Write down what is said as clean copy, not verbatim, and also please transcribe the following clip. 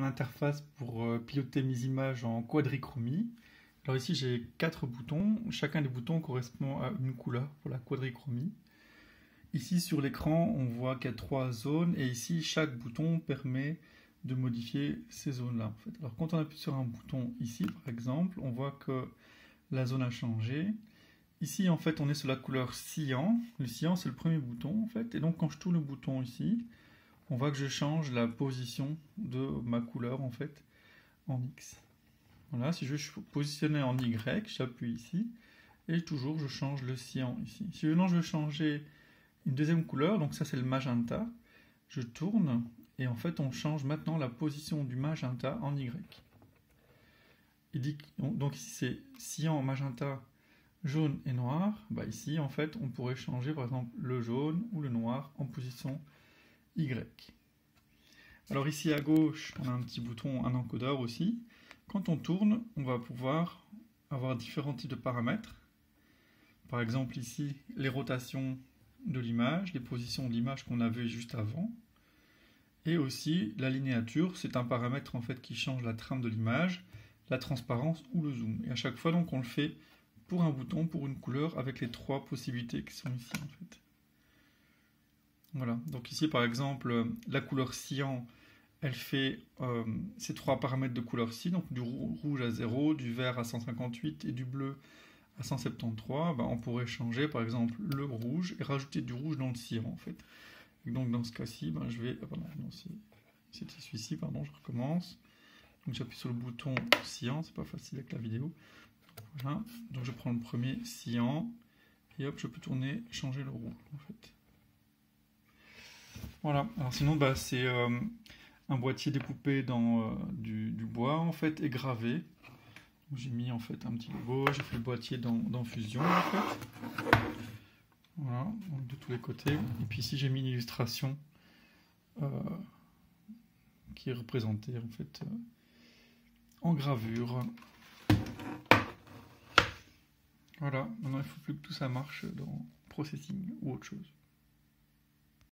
interface pour piloter mes images en quadrichromie. Alors ici j'ai 4 boutons, chacun des boutons correspond à une couleur pour la quadrichromie. Ici sur l'écran on voit qu'il y a 3 zones et ici chaque bouton permet de modifier ces zones-là en fait. Alors quand on appuie sur un bouton ici par exemple, on voit que la zone a changé. Ici en fait on est sur la couleur cyan, le cyan c'est le premier bouton en fait, et donc quand je tourne le bouton ici, on voit que je change la position de ma couleur en fait en X. Voilà, si je veux positionner en Y, j'appuie ici, et toujours je change le cyan ici. Si maintenant je veux changer une deuxième couleur, donc ça c'est le magenta, je tourne, et en fait on change maintenant la position du magenta en Y. Donc ici c'est cyan, magenta, jaune et noir. Bah ici en fait on pourrait changer par exemple le jaune ou le noir en position Y. Alors ici à gauche on a un petit bouton, un encodeur aussi. Quand on tourne, on va pouvoir avoir différents types de paramètres. Par exemple ici, les rotations de l'image, les positions de l'image qu'on a vues juste avant. Et aussi la linéature, c'est un paramètre en fait qui change la trame de l'image, la transparence ou le zoom. Et à chaque fois donc on le fait pour un bouton, pour une couleur, avec les 3 possibilités qui sont ici en fait. Voilà, donc ici par exemple, la couleur cyan, elle fait ces 3 paramètres de couleur-ci, donc du rouge à 0, du vert à 158 et du bleu à 173. Ben, on pourrait changer par exemple le rouge et rajouter du rouge dans le cyan en fait. Et donc dans ce cas-ci, ben, je vais... pardon, c'était celui-ci, pardon, je recommence. Donc j'appuie sur le bouton cyan, c'est pas facile avec la vidéo. Voilà, donc je prends le premier cyan et hop, je peux tourner, changer le rouge en fait. Voilà, alors sinon bah, c'est un boîtier découpé dans du bois en fait et gravé. J'ai mis en fait un petit logo, j'ai fait le boîtier dans Fusion en fait. Voilà, donc de tous les côtés. Et puis ici j'ai mis une illustration qui est représentée en fait en gravure. Voilà, maintenant il ne faut plus que tout ça marche dans Processing ou autre chose.